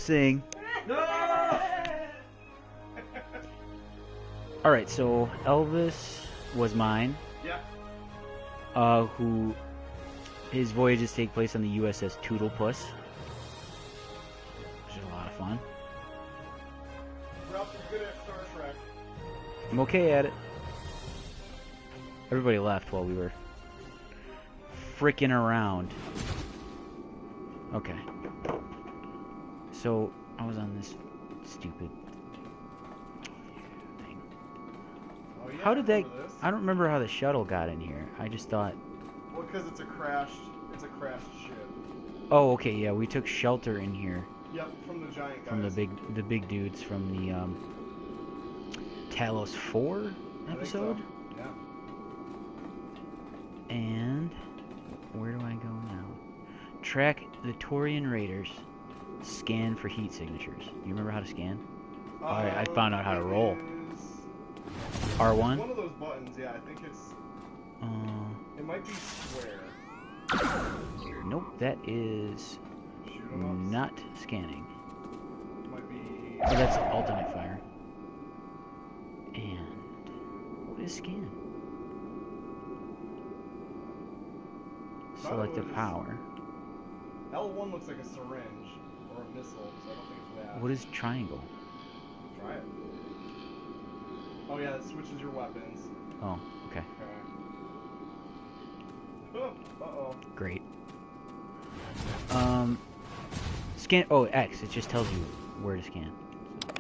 sing. No! Alright, so Elvis was mine. Yeah. Who his voyages take place on the USS Toodlepuss, which is a lot of fun. Ralph is good at Star Trek. I'm okay at it. Everybody left while we were frickin' around. Okay. So, I was on this stupid thing. Oh, yeah, How did that... this. I don't remember how the shuttle got in here. I just thought... Well, because it's a crashed ship. Oh, okay, yeah, we took shelter in here. Yep, from the giant guys. From the big dudes from the, Talos 4 episode? So. Yeah. And... where do I go now? Track the Torian Raiders. Scan for heat signatures. You remember how to scan? Alright, I found out how to roll. R1? It's one of those buttons, yeah, I think it's... it might be square. Nope, that is not scanning. It might be... Oh, that's alternate fire. And... what is scan? Selective power. L1 looks like a syringe or a missile, so I don't think it's that. What is triangle? Try it. Oh yeah, it switches your weapons. Oh, okay. Oh, uh-oh. Great. Scan. Oh, X. It just tells you where to scan.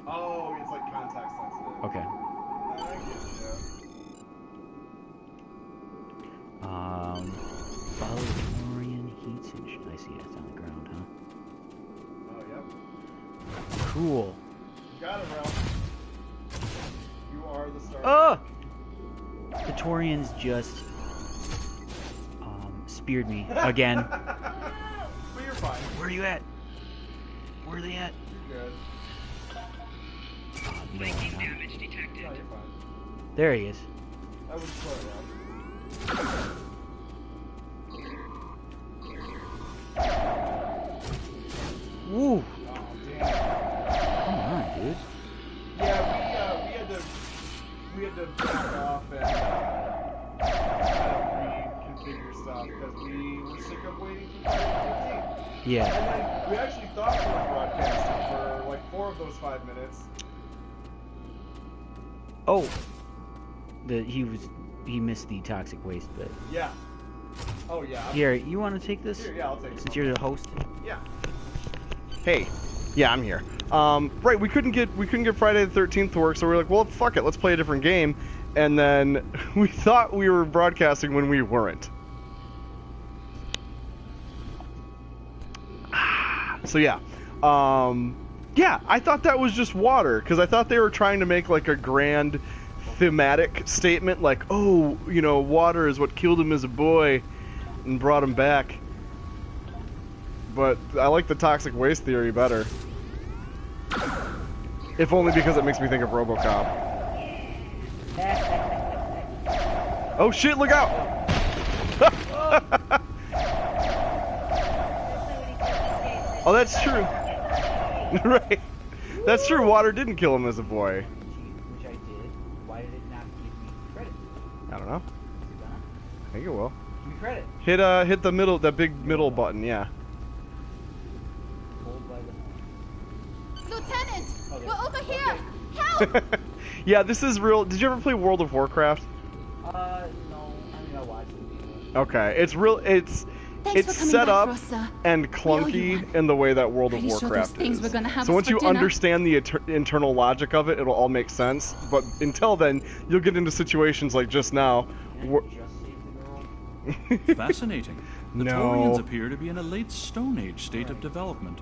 Oh, it's like context sensitive. Okay. I get you. Follow Torian heat signature. I see that's on the ground, huh? Oh, yep. Cool. You got it, Ralph. You are the star. Oh! The Torians just speared me again. But you're fine. Where are you at? Where are they at? You're good. Breaking damage detected. No, you're fine. There he is. I would slow it down. Woo! Oh, damn. Come on, dude. Yeah, we had to back off and reconfigure stuff because we were sick of waiting for Friday the 13th. Yeah. And then we actually thought we were broadcasting for like 4 of those 5 minutes. Oh. He missed the toxic waste bit. Yeah. Oh yeah. Here, you want to take this? Here, yeah, I'll take it. Since you're the host. Yeah. Hey. Yeah, I'm here. Right, we couldn't get Friday the 13th to work, so we were like, well, fuck it, let's play a different game. And then we thought we were broadcasting when we weren't. So yeah. Yeah, I thought that was just water, because I thought they were trying to make like a grand thematic statement, like, oh, you know, water is what killed him as a boy and brought him back. But I like the toxic waste theory better. If only because it makes me think of RoboCop. Oh shit, look out! Oh, that's true. Right. That's true, water didn't kill him as a boy. Which I did. Why did it not give me credit? I don't know. I think it will. Give me credit. Hit the middle, that big middle button, yeah. Lieutenant! Okay. We're over here! Help! Yeah, this is real. Did you ever play World of Warcraft? No. I mean, I watched it before. Okay, it's real. It's set up and clunky in the way that World of Warcraft is. So once you understand the internal logic of it, it'll all make sense. But until then, you'll get into situations like just now. Fascinating. The Torians appear to be in a late Stone Age state of development.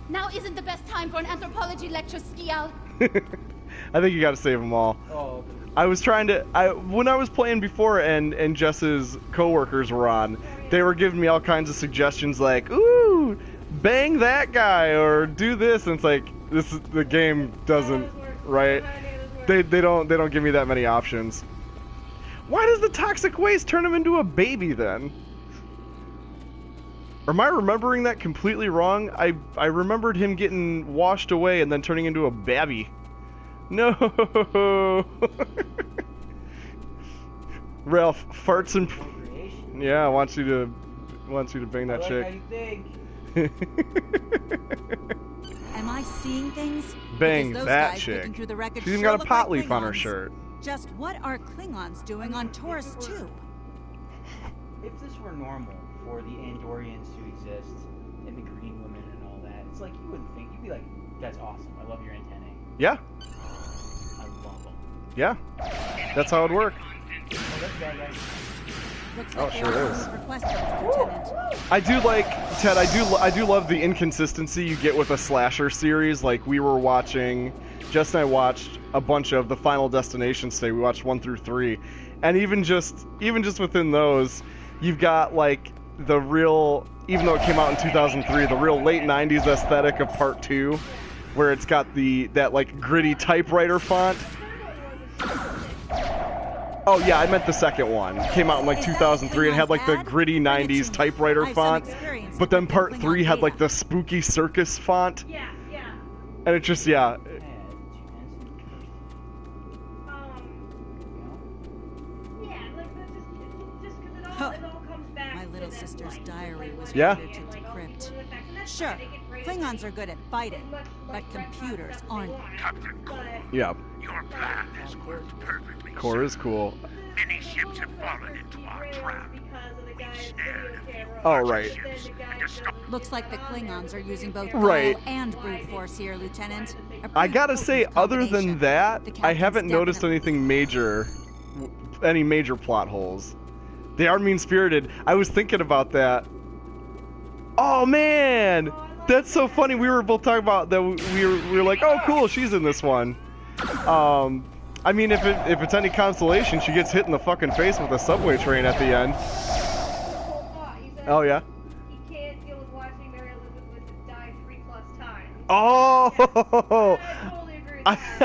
Now isn't the best time for an anthropology lecture, Skial. I think you got to save them all. Oh. I was trying to. When I was playing before, and Jess's coworkers were on, they were giving me all kinds of suggestions, like, "Ooh, bang that guy," or "Do this," and it's like the game doesn't, right? They don't give me that many options. Why does the toxic waste turn him into a baby then? Or am I remembering that completely wrong? I remembered him getting washed away and then turning into a babby. No. Ralph farts and yeah, wants you to bang that chick. How you think. Am I seeing things? Bang Because those that guys chick. looking through the wreckage She's even sure got a look pot like leaf on her Klingons. shirt. Just what are Klingons doing on Taurus 2? If this were normal for the Andorians to exist, and the green women and all that, it's like you wouldn't think. You'd be like, that's awesome. I love your antennae. Yeah. I love them. Yeah. That's how it would work. Oh, that's bad, guys. Looks Oh, like they sure are is. requesting, Lieutenant. I do like, Ted, I do love the inconsistency you get with a slasher series. Like, we were watching, Jess and I watched a bunch of the Final Destination today. We watched 1 through 3. And even just within those, you've got, like, the real, even though it came out in 2003, the real late 90s aesthetic of Part 2, where it's got that, like, gritty typewriter font. Oh yeah, I meant the second one. Came out in like 2003 and had like the gritty 90s typewriter font. But then part 3 had like the spooky circus font. Yeah, yeah. And it just, yeah. Yeah, like just because it all comes back. My little to that, sister's like, diary was Yeah. related to decrypt. one of the facts, and that's Sure, fine, they get raised Klingons are good at fighting, as much, but like, computers retcon stuff aren't. as they want, Captain Core, but Yeah. your plan has worked perfectly. Core is cool. Many ships have fallen into our trap. Oh, right. Looks like the Klingons are using both Right. Gall and brute force here, Lieutenant. A I pretty gotta say, potent other than combination. that, The I captain's haven't noticed definitely- anything major, any major plot holes. They are mean-spirited. I was thinking about that. Oh man, that's so funny. We were both talking about that. We were like, oh cool, she's in this one. I mean, if it's any consolation, she gets hit in the fucking face with a subway train at the end. Oh yeah. He can't deal with watching Mary Elizabeth die 3+ times. Oh. I totally agree with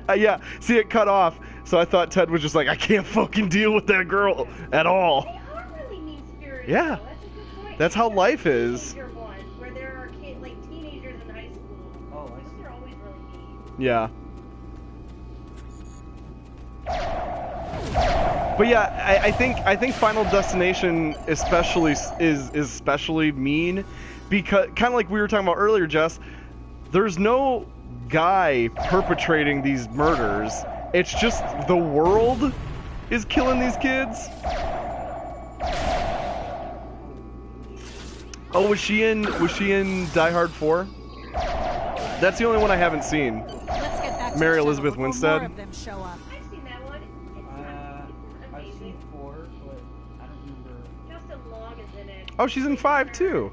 that. Yeah. See, it cut off, so I thought Ted was just like, I can't fucking deal with that girl at all. They are really mean-spirited. Yeah. Though. That's a good point. That's how Except life the is. teenager ones, where there are teenagers in high school. Oh, I Those see. are always really mean. Yeah. But yeah, I think Final Destination especially is especially mean because kind of like we were talking about earlier, Jess. There's no guy perpetrating these murders. It's just the world is killing these kids. Oh, was she in Die Hard 4? That's the only one I haven't seen. Let's get back to Mary the shuttle Elizabeth before Winstead. more of them show up. I've seen that one. I've It's seen amazing. 4, but I don't remember. Justin Long is in it. Oh, she's in 5 too.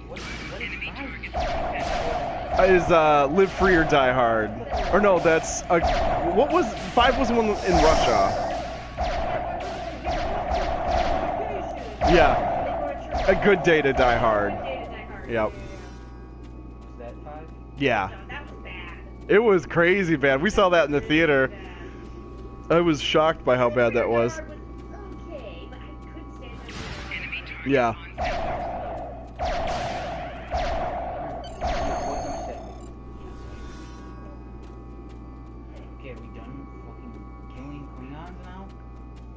What is 5? Is Live Free or Die Hard? Or no, that's what was 5 was the one in Russia. Yeah, A Good Day to Die Hard. Yep. Was that 5? Yeah, No, that was bad. it was crazy bad. We saw that in the theater. I was shocked by how bad that was. Okay, but I couldn't stand it. Yeah. Okay, are we done fucking killing Klingons now?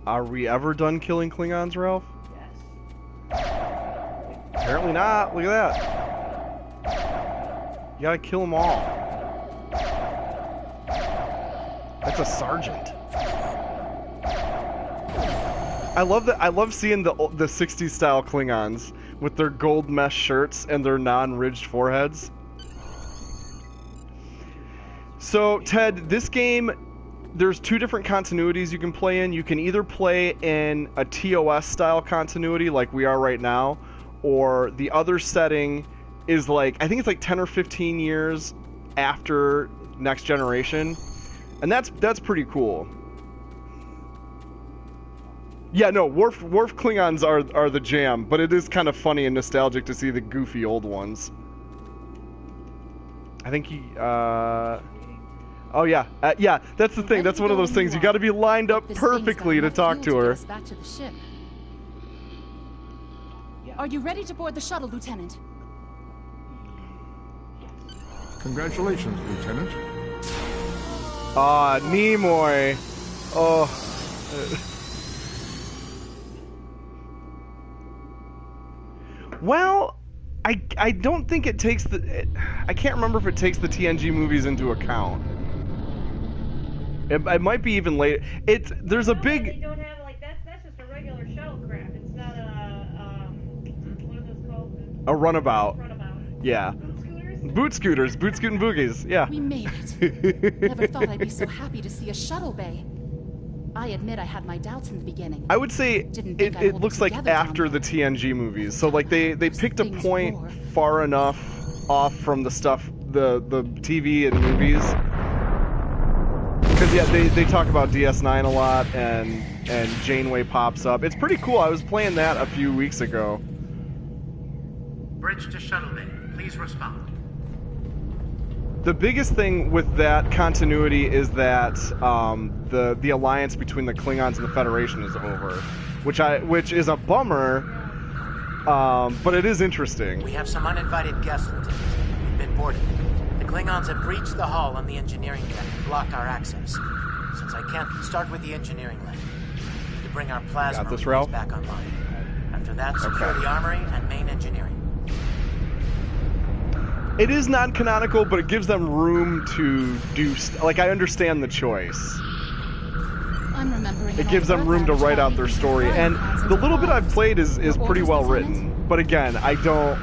Are we ever done killing Klingons, Ralph? Yes. Apparently not. Look at that. You gotta kill them all. That's a sergeant. I love that. I love seeing the 60s style Klingons with their gold mesh shirts and their non-ridged foreheads. So, Ted, this game, there's 2 different continuities you can play in. You can either play in a TOS style continuity like we are right now, or the other setting is like, I think it's like 10 or 15 years after Next Generation. And that's pretty cool. Yeah, no, Worf Klingons are the jam, but it is kind of funny and nostalgic to see the goofy old ones. I think he, oh yeah, yeah, that's the thing. That's one of those things. You got to be lined up perfectly to talk to her. Back to the ship. Are you ready to board the shuttle, Lieutenant? Congratulations, Lieutenant. Ah, Nimoy. Oh. Well, I don't think it takes the... I can't remember if it takes the TNG movies into account. It might be even late. There's a They big... don't have like that's just a regular shuttlecraft. It's not a what are those called? A runabout. Runabout. Yeah. Boot scooters. Boot scooting boogies. Yeah. We made it. Never thought I'd be so happy to see a shuttle bay. I admit I had my doubts in the beginginning. I would say Didn't think I'd it hold looks like together down after the there. TNG movies. So like they picked a Things point roar. far enough off from the stuff, the TV and movies. Because yeah, they talk about DS9 a lot, and Janeway pops up. It's pretty cool. I was playing that a few weeks ago. Bridge to shuttle bay. Please respond. The biggest thing with that continuity is that the alliance between the Klingons and the Federation is over, which is a bummer, but it is interesting. We have some uninvited guests, Lieutenant. We've been boarded. The Klingons have breached the hull on the engineering deck and blocked our access. Since I can't start with the engineering lab, we need to bring our plasma Got this, relays Ralph? back online. After that, secure Okay. the armory and main engineering. It is non-canonical, but it gives them room to do... like, I understand the choice. I'm remembering It gives them room to write out their story, and the little bit I've played is pretty well written. But again, I don't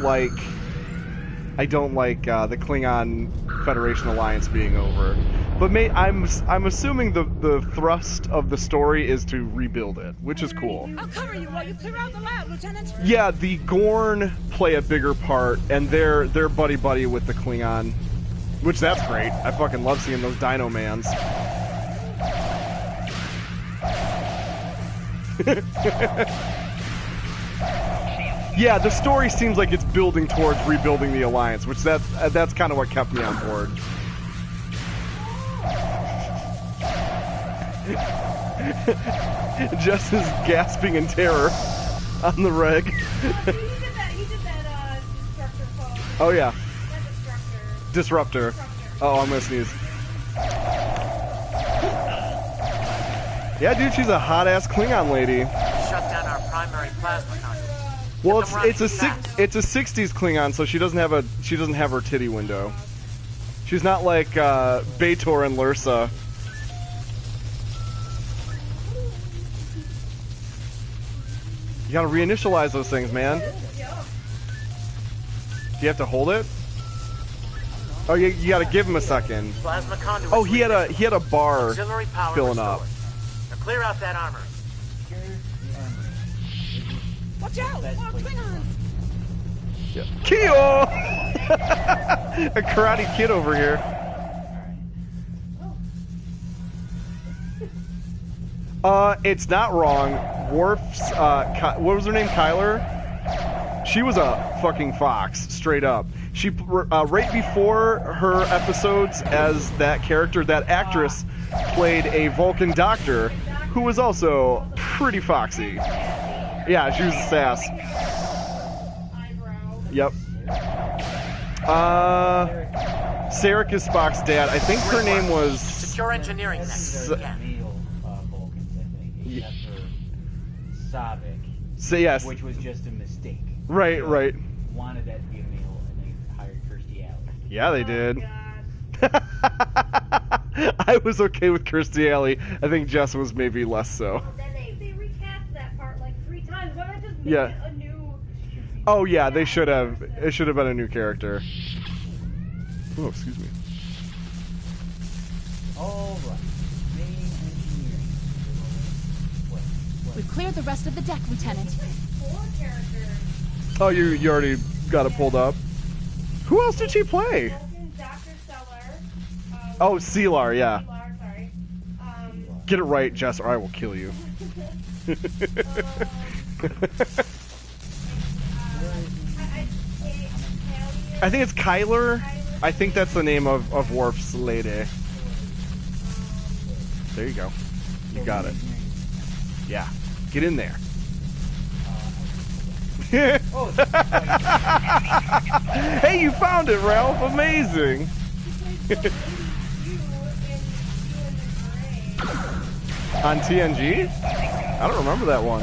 like the Klingon Federation alliance being over. But I'm assuming the thrust of the story is to rebuild it, which is cool. I'll cover you while you clear out the lab, Lieutenant. Yeah, the Gorn play a bigger part, and they're buddy with the Klingon, which that's great. I fucking love seeing those Dino Mans. Yeah, the story seems like it's building towards rebuilding the alliance, which that's kind of what kept me on board. Jess is gasping in terror on the reg. He did that destructor call. Oh yeah, Not disruptor. Oh, I'm gonna sneeze. Yeah, dude, she's a hot ass Klingon lady. Shut down our primary plasma conduit. Well, Get them it's a running fast. it's a 60s Klingon, so she doesn't have her titty window. She's not like B'Etor and Lursa. You gotta reinitialize those things, man. Do you have to hold it? Oh, you gotta give him a second. Plasma conduit. Oh, he had a bar Auxiliary power filling up. restored. Now clear out that armory. Watch out! More Klingons! Yeah. Kyo! A Karate Kid over here. It's not wrong. Worf's, what was her name? Kyler? She was a fucking fox, straight up. She, right before her episodes as that character, that actress played a Vulcan doctor who was also pretty foxy. Yeah, she was a sass. Yep. Sarek is Spock's dad. I think her name was... Secure engineering next. Yeah. Except for Savik, So, yes. which was just a mistake. Right, right. Wanted that to be a male, and they hired Kirstie Alley. Yeah, they did. I was okay with Kirstie Alley. I think Jess was maybe less so. Then they recast that part like 3 times. Why not just make Yeah. it a new... Oh yeah, they should have. It should have been a new character. Oh, excuse me. All right. Main engineering. We've cleared the rest of the deck, Lieutenant. 4 characters. Oh, you already got it pulled up. Who else did she play? Vulcan, Dr. Seller. Oh, Sealar, yeah. Sealar, sorry. Get it right, Jess, or I will kill you. I think it's Kyler. I think that's the name of Worf's lady. There you go. You got it. Yeah. Get in there. Hey, you found it, Ralph. Amazing. On TNG? I don't remember that one.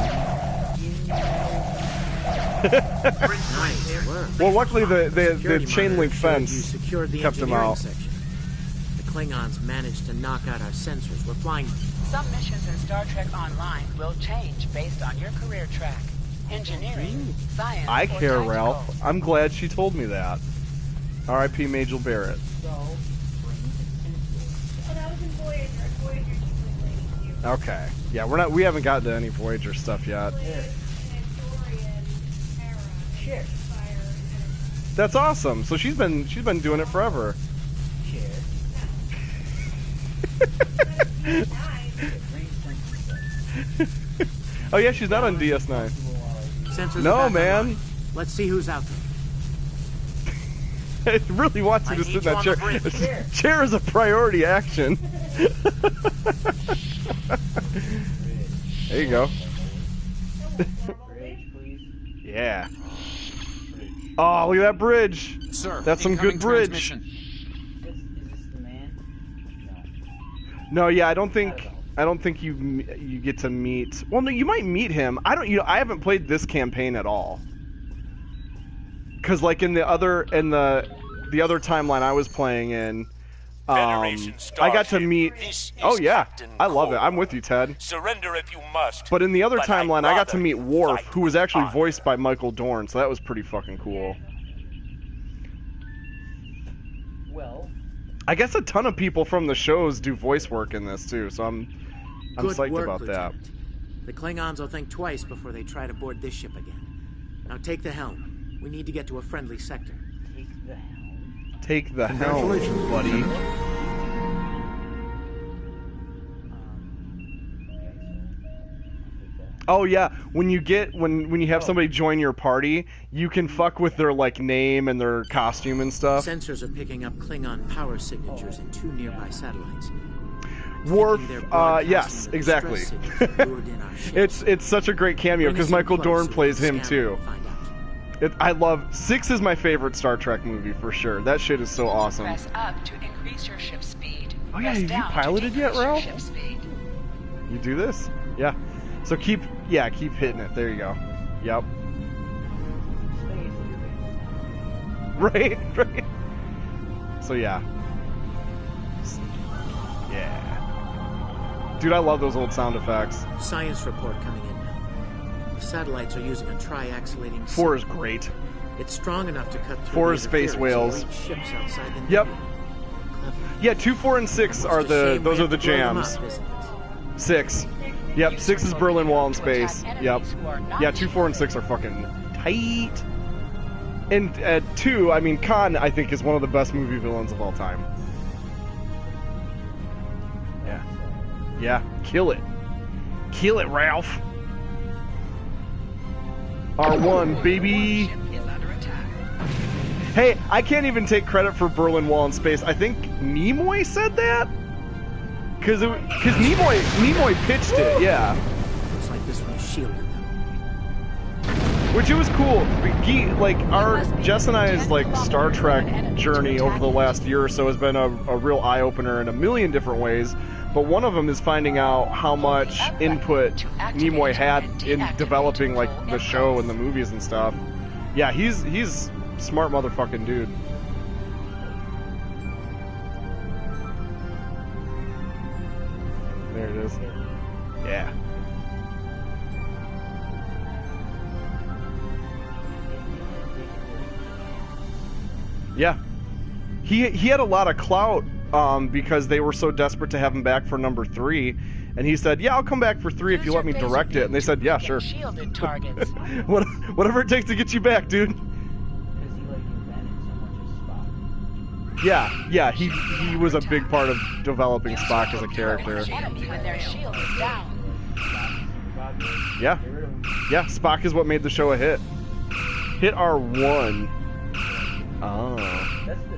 Nice work. Well, luckily the Security chain link monitor showed you fence secured the kept them engineering out. section. The Klingons managed to knock out our sensors. We're flying. Some missions in Star Trek Online will change based on your career track. Engineering, science, I or care, tactical. Ralph. I'm glad she told me that. R.I.P. Majel Barrett. Oh, that was in Voyager. Voyager just like Okay. Yeah, we haven't gotten to any Voyager stuff yet. That's awesome. So she's been doing it forever. Oh yeah, she's not on DS9. Sensors No, are back man. online. Let's see who's out there. It really wants you I to sit in need you that on chair. the bridge. Chair is a priority action. There you go. Yeah. Oh, look at that bridge. Sir, That's some good bridge. transmission. Is this the man? No, yeah, I don't think you get to meet. Well, no, you might meet him. I don't. I haven't played this campaign at all. Cause like in the other timeline I was playing in, I got to meet. Oh yeah, I love it. I'm with you, Ted. Surrender if you must. But in the other But timeline, I'd I got to rather meet Worf, fight who was actually honor. voiced by Michael Dorn, so that was pretty fucking cool. Well, I guess a ton of people from the shows do voice work in this too, so I'm Good psyched work, about Lieutenant. The Klingons will think twice before they try to board this ship again. Now take the helm. We need to get to a friendly sector. take the helm. Take the helm, Congratulations, buddy. Lieutenant. Oh yeah, when you have somebody join your party, you can fuck with their like name and their costume and stuff. Sensors are picking up Klingon power signatures in 2 nearby satellites. Worf, Thinking they're broadcasting yes, the exactly. distress signals lured in our ships. It's such a great cameo Bring because us in Michael close Dorn so we plays can him scan too. and find out. I love 6 is my favorite Star Trek movie for sure. That shit is so awesome. Press up to increase your ship speed. Oh yeah, Press have you down to piloted yet, decrease your Ralph? ship speed. You do this? Yeah. So keep hitting it. There you go. Yep. Right. So yeah. Yeah. Dude, I love those old sound effects. Science report coming in now. The satellites are using a triaxilating 4 is signal. great. It's strong enough to cut through 4 the is space interference whales. and reach ships outside the Yep. nebula. Clever. Yeah, 2, 4, and 6 are Almost a shame those we are the have to blow them jams. up, isn't it? 6. Yep, 6 is Berlin Wall in space. Yep. Yeah, 2, 4, and 6 are fucking tight. And 2, I mean, Khan, I think, is one of the best movie villains of all time. Yeah. Yeah, kill it. Kill it, Ralph. R1, baby. Hey, I can't even take credit for Berlin Wall in space. I think Nimoy said that? Because Nimoy pitched it, yeah. Looks like this one shielded them. Which it was cool. Jess and I's like Star Trek journey over the last year or so has been a real eye opener in a million different ways. But one of them is finding out how much input Nimoy had in developing like the show and the movies and stuff. Yeah, he's a smart motherfucking dude. There it is. Yeah. Yeah. He had a lot of clout because they were so desperate to have him back for number 3, and he said, "Yeah, I'll come back for 3 if you let me direct it." And they said, "Yeah, sure." Shielded targets. Whatever it takes to get you back, dude. Because he like invented so much of Spock. Yeah, he was a big part of developing Spock as a character. Enemy when their shield is down. Yeah, Spock is what made the show a hit. Hit R1. Oh. That's the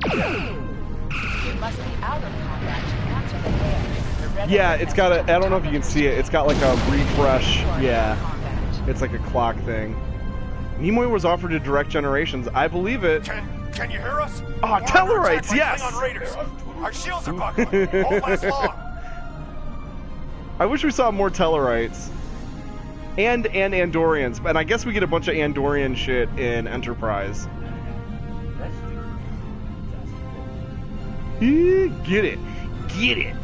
You must be out of combat to answer the hair. The red Yeah, alert it's got a. I don't know if you can see it. It's got like a refresh. Yeah. combat. It's like a clock thing. Nimoy was offered to direct Generations. I believe it. Can you hear us? Oh, Tellarites, yes! Klingon raiders. Our shields are buckling. Won't last long. I wish we saw more Tellarites. And Andorians. And I guess we get a bunch of Andorian shit in Enterprise. Get it. Get it.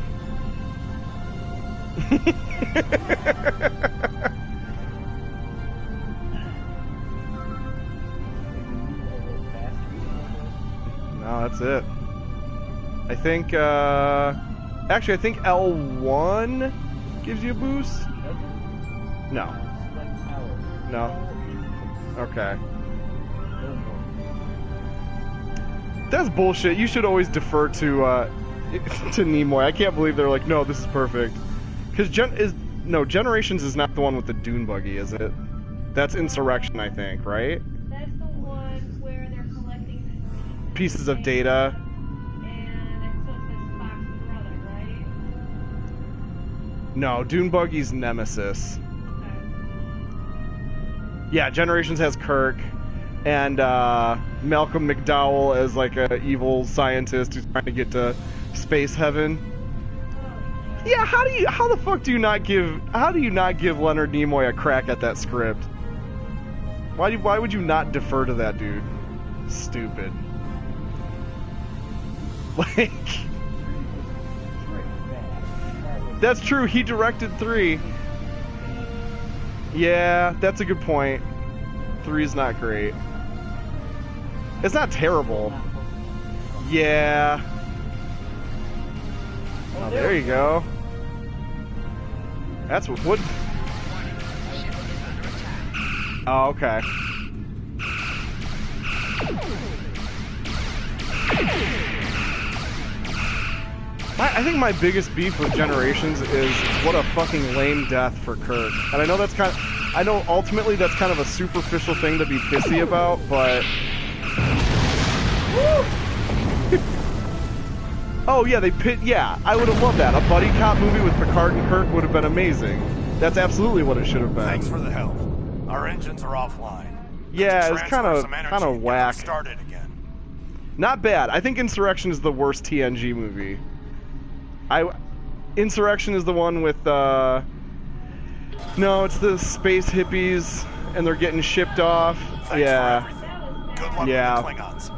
No, that's it. I think, actually, I think L1 gives you a boost? No. No. Okay. That's bullshit. You should always defer to to Nimoy. I can't believe they're like, no, this is perfect. Because Generations is not the one with the dune buggy, is it? That's Insurrection, I think, right? That's the one where they're collecting Pieces of data. And it's supposed to be Spock's brother, right? No, dune buggy's Nemesis. Yeah, Generations has Kirk. And Malcolm McDowell as like a evil scientist who's trying to get to space heaven. Yeah, how the fuck do you not give Leonard Nimoy a crack at that script? Why would you not defer to that dude? Stupid. Like, that's true. He directed 3. Yeah, that's a good point. 3's not great. It's not terrible. Yeah. Oh, there you go. That's what. Oh, okay. I think my biggest beef with Generations is what a fucking lame death for Kirk. And I know that's kind of, I know ultimately that's kind of a superficial thing to be pissy about, but... Oh yeah, yeah, I would have loved that. A buddy cop movie with Picard and Kirk would have been amazing. That's absolutely what it should have been. Thanks for the help. Our engines are offline. Yeah, it's kind of whack. Started again. Not bad. I think Insurrection is the worst TNG movie. Insurrection is the one with no, it's the space hippies and they're getting shipped off. Thanks yeah. For good luck yeah. with the Klingons.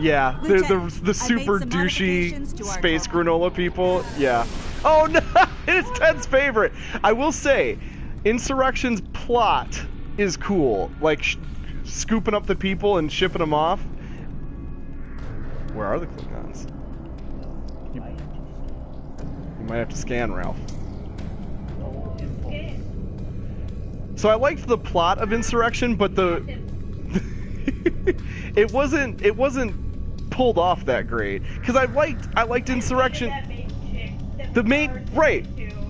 Yeah, they're the super douchey space granola people. Yeah. Oh no, it's Ted's favorite. I will say, Insurrection's plot is cool. Like scooping up the people and shipping them off. Where are the Klingons? You might have to scan, Ralph. So I liked the plot of Insurrection, but it wasn't pulled off that great. Because I liked Insurrection. The main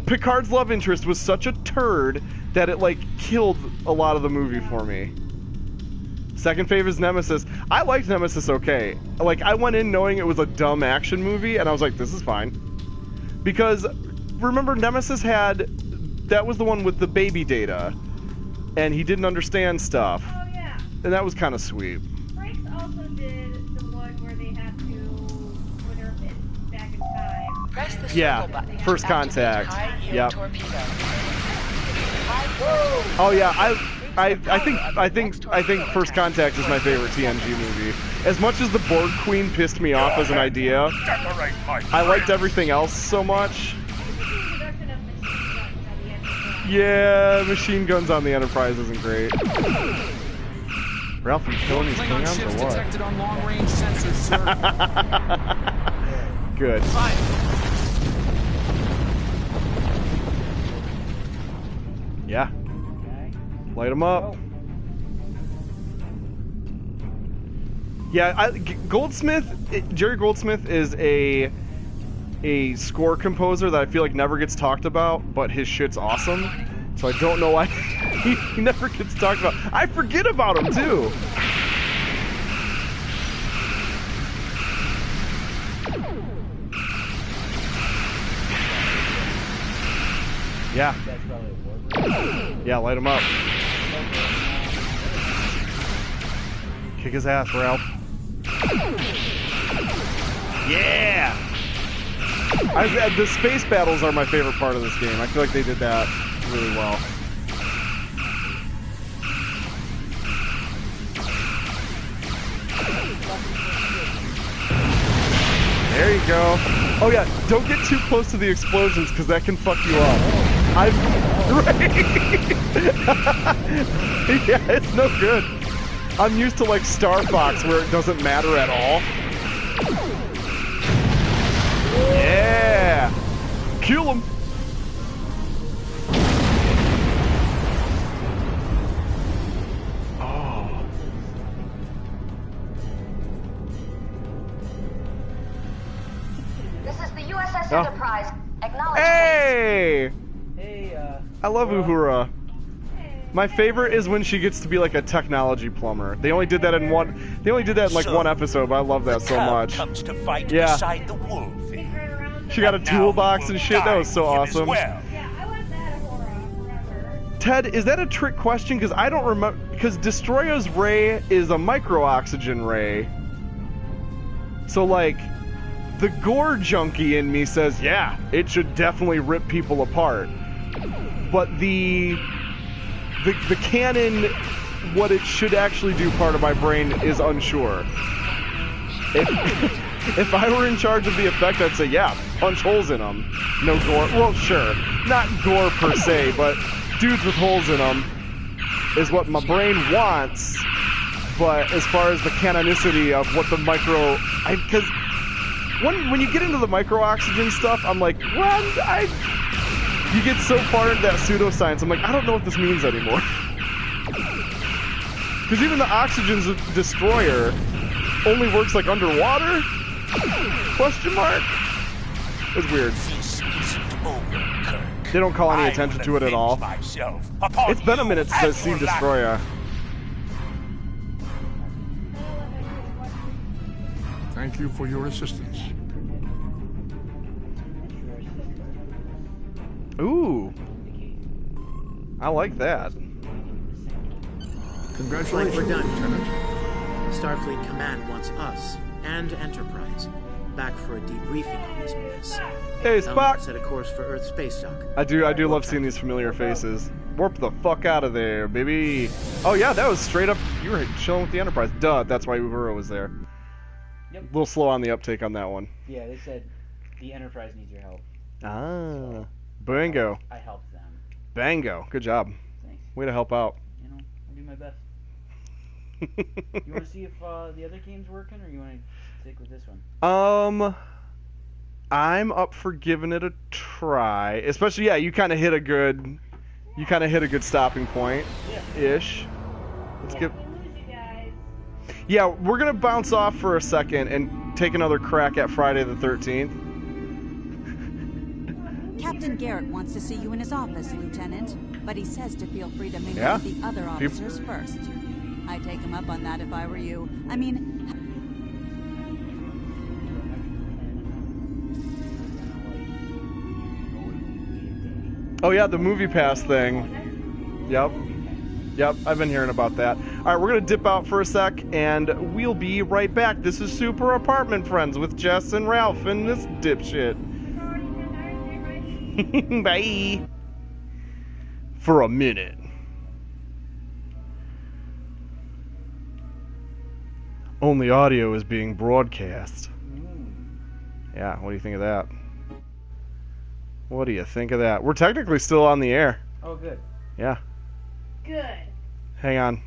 Picard's love interest was such a turd that it like killed a lot of the movie for me. Second favorite is Nemesis. I liked Nemesis okay. Like, I went in knowing it was a dumb action movie, and I was like, this is fine. Because, remember, Nemesis that was the one with the baby data, and he didn't understand stuff. Oh, yeah. And that was kind of sweet. Frakes also did the one where they have to, where they're back in time. Press the yeah, circle button First to activate Contact. high-yield Yep. torpedo. Oh yeah, I think First Contact is my favorite TNG movie. As much as the Borg Queen pissed me off as an idea, I liked everything else so much. Yeah, machine guns on the Enterprise isn't great. Ralph, you killing these Klingons or what? Detected on long-range sensors, sir. Good. Yeah. Light them up. Yeah, Jerry Goldsmith is a score composer that I feel like never gets talked about, but his shit's awesome. So I don't know why he never gets talked about. I forget about him too. Yeah. That's probably a ward. Yeah, light him up. Kick his ass, Ralph. Yeah! The space battles are my favorite part of this game. I feel like they did that really well. There you go. Oh yeah, don't get too close to the explosions because that can fuck you up. Yeah, it's no good. I'm used to like Star Fox where it doesn't matter at all. Yeah! Kill him! Oh. This is the USS Enterprise. Acknowledge. Hey! Hey, I love Uhura. My favorite is when she gets to be like a technology plumber. They only did that in one. They only did that in like one episode, but I love that so much. Comes to fight yeah. beside the wolf. She got a toolbox and shit. That was so awesome. Yeah, I want that Ahura forever. Ted, is that a trick question? Because I don't remember. Because Destroya's ray is a micro-oxygen ray. So like, the gore junkie in me says, yeah, it should definitely rip people apart. But the canon, what it should actually do, part of my brain is unsure. If I were in charge of the effect, I'd say, yeah, punch holes in them. No gore. Well, sure. Not gore per se, but dudes with holes in them is what my brain wants. But as far as the canonicity of what the micro... Because when you get into the micro-oxygen stuff, I'm like, well, you get so far into that pseudoscience, I'm like, I don't know what this means anymore. Because even the oxygen's destroyer only works like underwater? Question mark? It's weird. They don't call any attention to it at all. It's been a minute since I've seen Destroyer. Thank you for your assistance. Ooh. I like that. Congratulations, We're done. Lieutenant. Starfleet Command wants us and Enterprise back for a debriefing on this mess. Hey, Spock! Set a course for Earth space dock. I do love seeing these familiar faces. Warp the fuck out of there, baby. Oh yeah, that was straight up. You were chilling with the Enterprise. Duh, that's why Uhura was there. Yep. A little slow on the uptake on that one. Yeah, they said the Enterprise needs your help. Ah, bango. I helped them. Bango. Good job. Thanks. Way to help out. You know, I do my best. You want to see if the other game's working, or you want to stick with this one? I'm up for giving it a try. Especially, yeah, you kind of hit a good stopping point, ish. Let's get. Yeah, we're gonna bounce off for a second and take another crack at Friday the 13th. Captain Garrett wants to see you in his office, Lieutenant, but he says to feel free to mingle Yeah? with the other officers first. I'd take him up on that if I were you. I mean... Oh yeah, the Movie Pass thing. Yep, I've been hearing about that. Alright, we're gonna dip out for a sec, and we'll be right back. This is Super Apartment Friends with Jess and Ralph and this dipshit. Bye. For a minute. Only audio is being broadcast. Yeah, what do you think of that? What do you think of that? We're technically still on the air. Oh, good. Yeah. Good. Hang on.